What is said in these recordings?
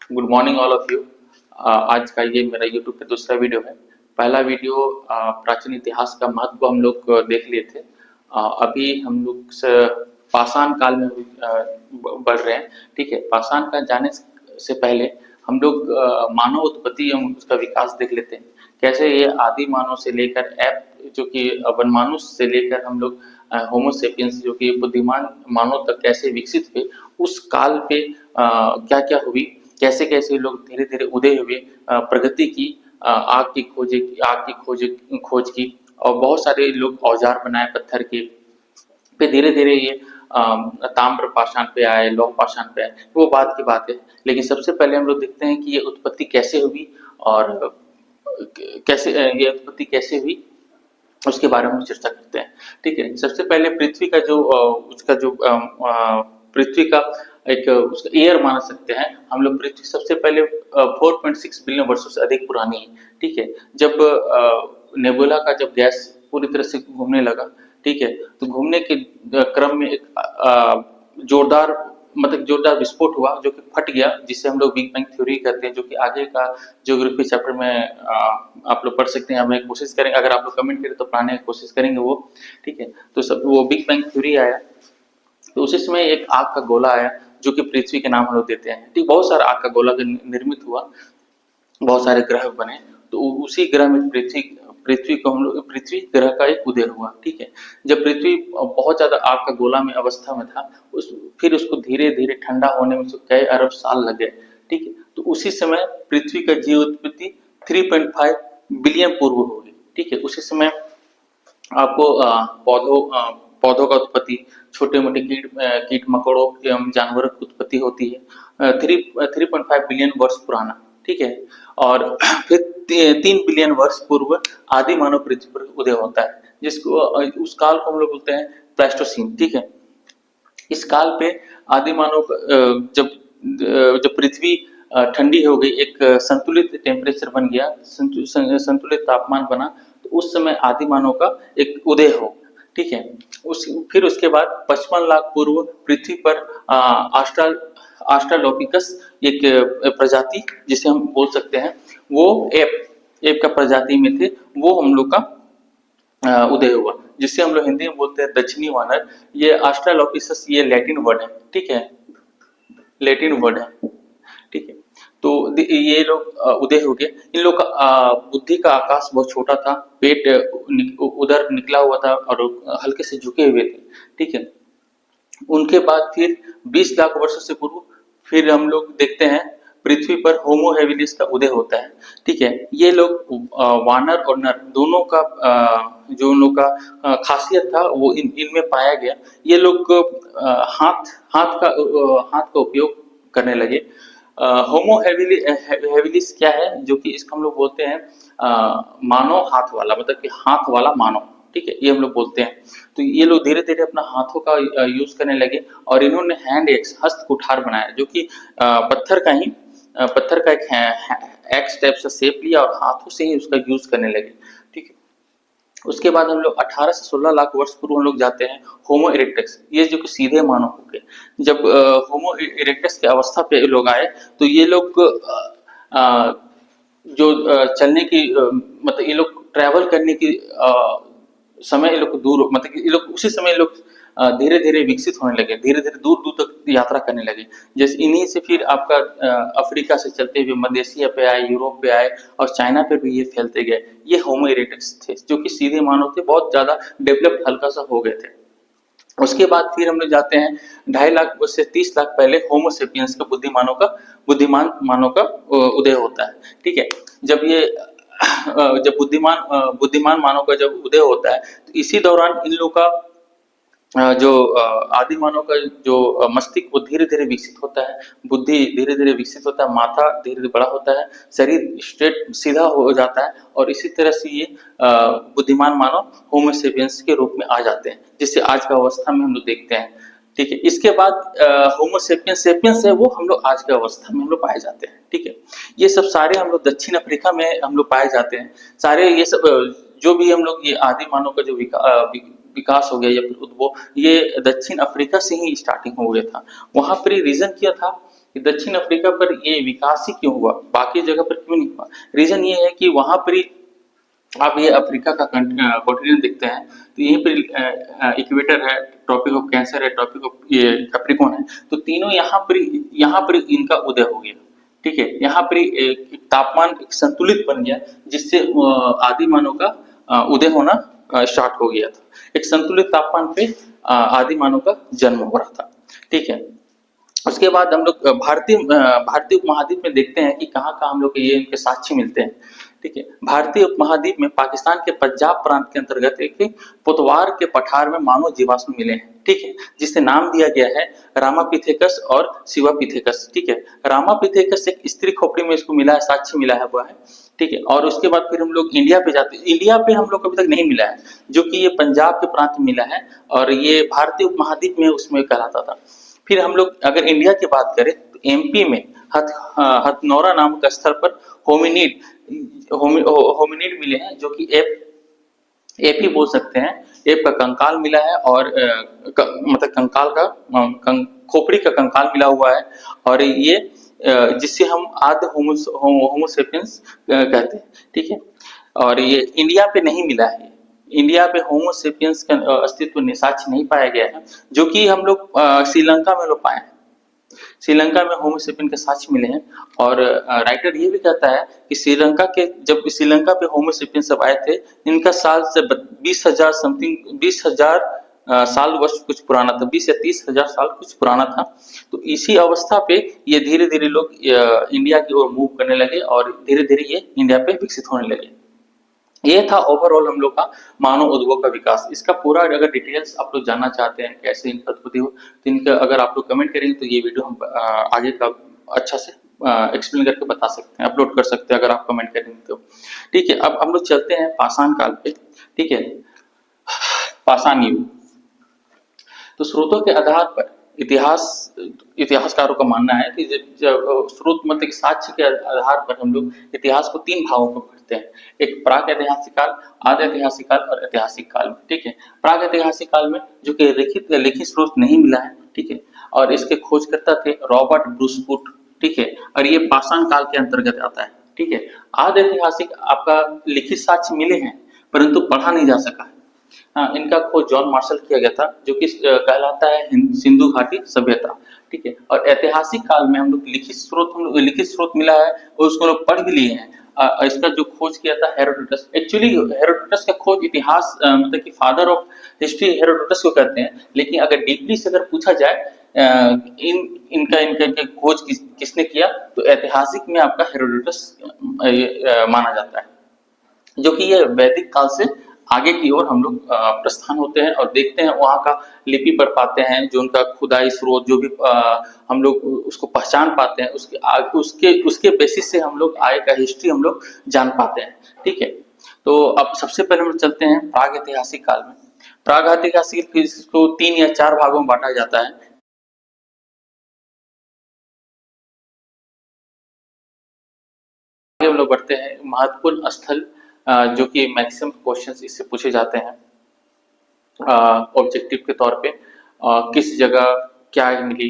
Good morning all of you. आज का ये मेरा यूट्यूब पे दूसरा वीडियो है। पहला वीडियो प्राचीन इतिहास का महत्व हम लोग देख लिए थे। अभी हम लोग पाषाण काल में बढ़ रहे हैं। ठीक है, पाषाण काल जाने से पहले हम लोग मानव उत्पत्ति एवं उसका विकास देख लेते हैं। कैसे ये आदि मानव से लेकर ऐप जो कि वनमानुष से लेकर हम लोग होमोसेपियंस जो कि बुद्धिमान मानव तक कैसे विकसित हुए, उस काल पे क्या क्या हुई, कैसे कैसे लोग धीरे धीरे उदय हुए, प्रगति की, आग की खोज की, और बहुत सारे लोग औजार बनाए पत्थर के। फिर धीरे धीरे ये ताम्र पाषाण पे आए, लौह पाषाण पे आए, वो बात की बात है। लेकिन सबसे पहले हम लोग देखते हैं कि ये उत्पत्ति कैसे हुई और कैसे ये उत्पत्ति कैसे हुई, उसके बारे में चर्चा करते हैं। ठीक है, सबसे पहले पृथ्वी का जो उसका जो पृथ्वी का एक उसका एयर मान सकते हैं हम लोग। पृथ्वी सबसे पहले 4.6 बिलियन वर्षों से अधिक पुरानी है। ठीक है, जब नेबुला का जब गैस पूरी तरह से घूमने लगा, ठीक है, तो घूमने के क्रम में एक जोरदार जोरदार विस्फोट हुआ जो कि फट गया, जिसे हम लोग बिग बैंग थ्योरी कहते हैं, जो कि आगे का ज्योग्राफी चैप्टर में आप लोग पढ़ सकते हैं। हमें कोशिश करेंगे, अगर आप लोग कमेंट करें तो पढ़ाने की कोशिश करेंगे वो। ठीक है, तो सब वो बिग बैंग थ्योरी आया, तो उसी समय एक आग का गोला आया जो कि पृथ्वी के नाम हम लोग देते हैं। ठीक, बहुत सारा आग का गोला निर्मित हुआ, बहुत सारे ग्रह बने, तो उसी ग्रह में पृथ्वी पृथ्वी को हम लोग पृथ्वी ग्रह का एक उदय हुआ। ठीक है, जब पृथ्वी बहुत ज्यादा आग का गोला में अवस्था में था, फिर उसको धीरे धीरे ठंडा होने में कई अरब साल लगे। ठीक है, तो उसी समय पृथ्वी का जीव उत्पत्ति 3.5 बिलियन पूर्व हो गई। ठीक है, उसी समय आपको पौधों का उत्पत्ति, छोटे मोटे कीट मकोड़ों एवं जानवरों की उत्पत्ति होती है 3.5 बिलियन वर्ष पुराना। ठीक है, और फिर 3 बिलियन वर्ष पूर्व आदि मानव पृथ्वी पर उदय होता है, जिसको उस काल को हम लोग बोलते हैं प्लेस्टोसीन। ठीक है, इस काल पे आदि मानव जब पृथ्वी ठंडी हो गई, एक संतुलित टेम्परेचर बन गया, संतुलित तापमान बना, तो उस समय आदि मानव का एक उदय हो। ठीक है, फिर उसके बाद 55 लाख पूर्व पृथ्वी पर आस्ट्रालोपिकस एक प्रजाति, जिसे हम बोल सकते हैं, वो एप का प्रजाति में थे, वो हम लोग का उदय हुआ, जिसे हम लोग हिंदी में बोलते हैं दक्षिणी वानर। ये आस्ट्रालोपिसस ये लैटिन वर्ड है। ठीक है, लैटिन वर्ड है। ठीक है, तो ये लोग उदय हो गए। इन लोग का बुद्धि का आकाश बहुत छोटा था, पेट उधर निकला हुआ था और हल्के से झुके हुए थे। ठीक है, उनके बाद फिर 20 लाख वर्षों से पूर्व फिर हम लोग देखते हैं पृथ्वी पर होमो हेबिलिस का उदय होता है। ठीक है, ये लोग वानर और नर दोनों का जो उन लोग का खासियत था वो इनमें पाया गया। ये लोग हाथ का उपयोग करने लगे। होमो हेबिलिस क्या है, जो कि इसको हम लोग बोलते हैं मानव हाथ वाला, मतलब कि हाथ वाला मानव। ठीक है, ये हम लोग बोलते हैं। तो ये लोग धीरे धीरे अपना हाथों का यूज करने लगे, और इन्होंने हैंड एक्स हस्त कुठार बनाया, जो कि पत्थर का एक एक्स टाइप से शेप लिया और हाथों से ही उसका यूज करने लगे। ठीक है, उसके बाद हम लोग 18 से 16 लाख वर्ष पूर्व हम लोग जाते हैं होमो इरेक्टस, ये जो कि सीधे मानव हो गए। जब होमो इरेक्टस की अवस्था पे लोग आए, तो ये लोग जो चलने की मतलब ये लोग ट्रैवल करने की समय ये लोग दूर, मतलब कि ये लोग उसी समय ये लोग धीरे धीरे विकसित होने लगे, धीरे धीरे दूर दूर तक यात्रा करने लगे। जैसे इन्हीं से फिर आपका अफ्रीका से चलते हुए मध्य एशिया पे आए, यूरोप पे आए, और चाइना पे भी ये फैलते गए। ये होमो इरेक्टस थे, जो कि सीधे मानव थे, बहुत ज्यादा डेवलप्ड हल्का सा हो गए थे। उसके बाद फिर हम लोग जाते हैं 2.5 लाख से 30 लाख पहले होमोसेपियंस का बुद्धिमान मानव का उदय होता है। ठीक है, जब ये जब बुद्धिमान मानव का जब उदय होता है, तो इसी दौरान इन लोग का जो आदि मानव का जो मस्तिष्क वो धीरे धीरे विकसित होता है, बुद्धि धीरे धीरे विकसित होता है, माथा धीरे धीरे बड़ा होता है, शरीर स्ट्रेट सीधा हो जाता है, और इसी तरह से ये बुद्धिमान मानव होमोसेपियंस के रूप में आ जाते हैं, जिसे आज का अवस्था में हम लोग देखते हैं। ठीक है, इसके बाद होमोसेपियंस सेपियंस है, वो हम लोग आज के अवस्था में हम लोग पाए जाते हैं। ठीक है, ये सब सारे हम लोग दक्षिण अफ्रीका में हम लोग पाए जाते हैं। सारे ये सब जो भी हम लोग ये आदि मानव का जो विकास हो गया या फिर उद्भव, ये दक्षिण अफ्रीका से ही स्टार्टिंग हो गया था। वहां पर रीजन क्या था कि दक्षिण अफ्रीका पर ये विकास ही क्यों हुआ, बाकी जगह पर क्यों नहीं हुआ। रीजन ये है कि वहां पर ही आप ये अफ्रीका का कॉन्टिनेंट देखते हैं, तो यहीं पर इक्वेटर है, ट्रॉपिक ऑफ कैंसर है, ट्रॉपिक ऑफ ये कैप्रिकॉर्न है, तो तीनों यहाँ पर इनका उदय हो गया। ठीक है, यहाँ पर एक तापमान एक संतुलित बन गया, जिससे आदि मानव का उदय होना स्टार्ट हो गया था। एक संतुलित तापमान पे आदि मानव का जन्म हो रहा था। ठीक है, उसके बाद हम लोग भारतीय उपमहाद्वीप में देखते हैं कि कहाँ-कहाँ हम लोग को ये इनके साक्ष्य मिलते हैं। ठीक है, भारतीय उपमहाद्वीप में पाकिस्तान के पंजाब प्रांत के अंतर्गत एक पुतवार के पठार में मानव जीवाश्म मिले हैं। ठीक है, जिसे नाम दिया गया है रामापिथेकस और शिवापिथेकस। ठीक है, रामापिथेकस एक स्त्री खोपड़ी में इसको मिला है, साक्ष्य मिला है हुआ है। ठीक है, और उसके बाद फिर हम लोग इंडिया पे जाते हैं। इंडिया पे हम लोग को अभी तक नहीं मिला है, जो कि ये पंजाब के प्रांत में मिला है और ये भारतीय उपमहाद्वीप में उसमें कहलाता था। फिर हम लोग अगर इंडिया की बात करें तो एमपी में हथनौरा नामक स्थल पर होमिनिड मिले हैं, जो कि एप ही बोल सकते हैं। एप का कंकाल मिला है और मतलब कंकाल का खोपड़ी का कंकाल मिला हुआ है, और ये जिससे हम आद्य होमोसेपियंस कहते हैं। ठीक है, और ये इंडिया पे नहीं मिला है। इंडिया पे होमोसेपियंस का अस्तित्व साक्ष्य नहीं पाया गया है, जो कि हम लोग श्रीलंका में लोग पाए हैं। श्रीलंका में होमोसेपियन के साक्ष्य मिले हैं, और राइटर ये भी कहता है कि जब श्रीलंका पे होमोसेपियन सब आए थे, इनका साल से 20,000 समथिंग 20,000 साल वर्ष कुछ पुराना था, 20 या 30,000 साल कुछ पुराना था। तो इसी अवस्था पे ये धीरे धीरे लोग इंडिया की ओर मूव करने लगे और धीरे धीरे ये इंडिया पे विकसित होने लगे। ये था ओवरऑल हम लोग का मानव उद्भव का विकास। इसका पूरा अगर डिटेल्स आप लोग जानना चाहते हैं कैसे इनका उत्पत्ति हो, तो इनका अगर आप लोग कमेंट करेंगे तो ये वीडियो हम आगे का अच्छा से एक्सप्लेन करके बता सकते हैं, अपलोड कर सकते हैं अगर आप कमेंट करेंगे तो। ठीक है, अब हम लोग चलते हैं पाषाण काल पे। ठीक है, पाषाण युग। तो स्रोतों के आधार पर इतिहासकारों का मानना है कि जब स्रोत मतलब साक्ष्य के आधार पर हम लोग इतिहास को 3 भागों में बांटते हैं। एक प्राक ऐतिहासिक काल, आदि ऐतिहासिक काल और ऐतिहासिक काल। ठीक है, प्राक ऐतिहासिक काल में जो कि लिखित स्रोत नहीं मिला है। ठीक है, और इसके खोजकर्ता थे रॉबर्ट ब्रूसफुट। ठीक है, और ये पाषाण काल के अंतर्गत आता है। ठीक है, आदि ऐतिहासिक आपका लिखित साक्ष्य मिले हैं, परंतु पढ़ा नहीं जा सका है। हाँ, इनका खोज जॉन मार्शल किया गया था, जो कि कहलाता है सिंधु घाटी सभ्यता। ठीक है, और ऐतिहासिक काल में हम लोग लिखित स्रोत मिला है और उसको लोग पढ़ भी लिए हैं। इसका जो खोज किया था हेरोडोटस। एक्चुअली हेरोडोटस का खोज इतिहास मतलब कि फादर ऑफ हिस्ट्री हेरोडोटस को कहते हैं, लेकिन अगर डीपली से अगर पूछा जाए इनका खोज किसने किया, तो ऐतिहासिक में आपका हेरोडोटस माना जाता है, जो कि ये वैदिक काल से आगे की ओर हम लोग प्रस्थान होते हैं और देखते हैं, वहाँ का लिपि पढ़ पाते हैं, जो उनका खुदाई स्रोत जो भी हम लोग उसको पहचान पाते हैं, उसके बेसिस से हम लोग आगे का हिस्ट्री हम लोग जान पाते हैं। ठीक है, तो अब सबसे पहले हम चलते हैं प्राग ऐतिहासिक काल में। प्राग ऐतिहासिक को 3 या 4 भागों में बांटा जाता है। आगे हम लोग बढ़ते हैं महत्वपूर्ण स्थल, जो कि मैक्सिमम क्वेश्चंस इससे पूछे जाते हैं ऑब्जेक्टिव के तौर पे। किस जगह क्या मिली,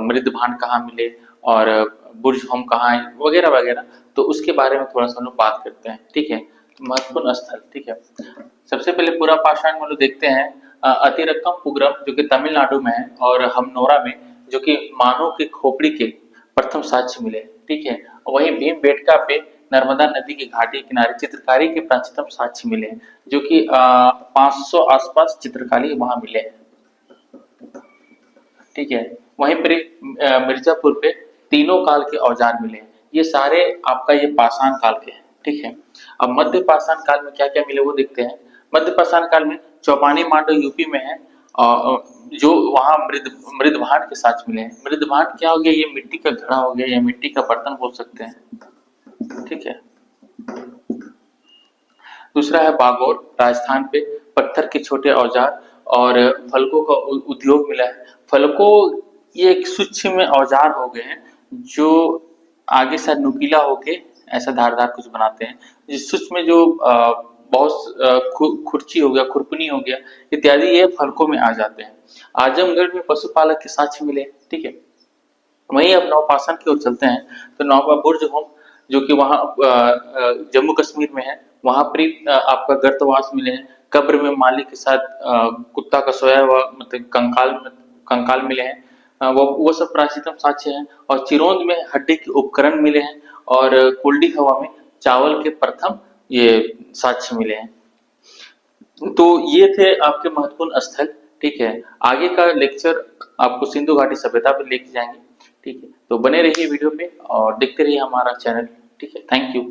मृद भांड कहाँ मिले, और बुर्ज होम कहाँ है, वगैरह वगैरह। तो उसके बारे में थोड़ा सा हम लोग बात करते हैं। ठीक है, महत्वपूर्ण स्थल। ठीक है, सबसे पहले पूरा पाषाण में लोग देखते हैं अतिरकम पुगरम, जो कि तमिलनाडु में है, और हमनोरा में, जो कि मानव की खोपड़ी के प्रथम साक्ष्य मिले। ठीक है, वहीं भीमबेटका पे नर्मदा नदी की घाटी किनारे चित्रकारी के प्राचीनतम साक्ष्य मिले हैं, जो कि 500 आसपास चित्रकारी वहां मिले हैं। ठीक है, वहीं पर मिर्जापुर पे तीनों काल के औजार मिले हैं। ये सारे आपका ये पाषाण काल के हैं। ठीक है, अब मध्य पाषाण काल में क्या क्या मिले वो देखते हैं। मध्य पाषाण काल में चौपानी मांडव यूपी में है, और जो वहां मृद भांड के साक्ष्य मिले हैं। मृद भांड क्या हो गया, ये मिट्टी का घड़ा हो गया या मिट्टी का बर्तन बोल सकते हैं। ठीक है, दूसरा है बागौर, राजस्थान पे पत्थर के छोटे औजार और फलकों का उद्योग मिला है। फलकों ये एक सूक्ष्म औजार हो गए हैं, जो आगे से नुकीला होके ऐसा धारदार कुछ बनाते हैं। जिस सूक्ष्म में जो बहुत खुरची हो गया, खुरपनी हो गया इत्यादि, ये फलकों में आ जाते हैं। आजमगढ़ में पशुपालक के साक्ष्य मिले। ठीक है, वहीं अब नवपाषाण की ओर चलते हैं तो नौका बुर्ज होम जो कि वहाँ जम्मू कश्मीर में है, वहाँ पर ही आपका गर्तवास मिले हैं। कब्र में मालिक के साथ कुत्ता का सोया हुआ मतलब कंकाल मिले हैं। वो सब प्राचीनतम साक्ष्य हैं। और चिरौंज में हड्डी के उपकरण मिले हैं और कुल्डी हवा में चावल के प्रथम ये साक्ष्य मिले हैं। तो ये थे आपके महत्वपूर्ण स्थल। ठीक है, आगे का लेक्चर आपको सिंधु घाटी सभ्यता पे लेके जाएंगे। ठीक है, तो बने रहिए वीडियो पे और देखते रहिए हमारा चैनल। ठीक है, थैंक यू।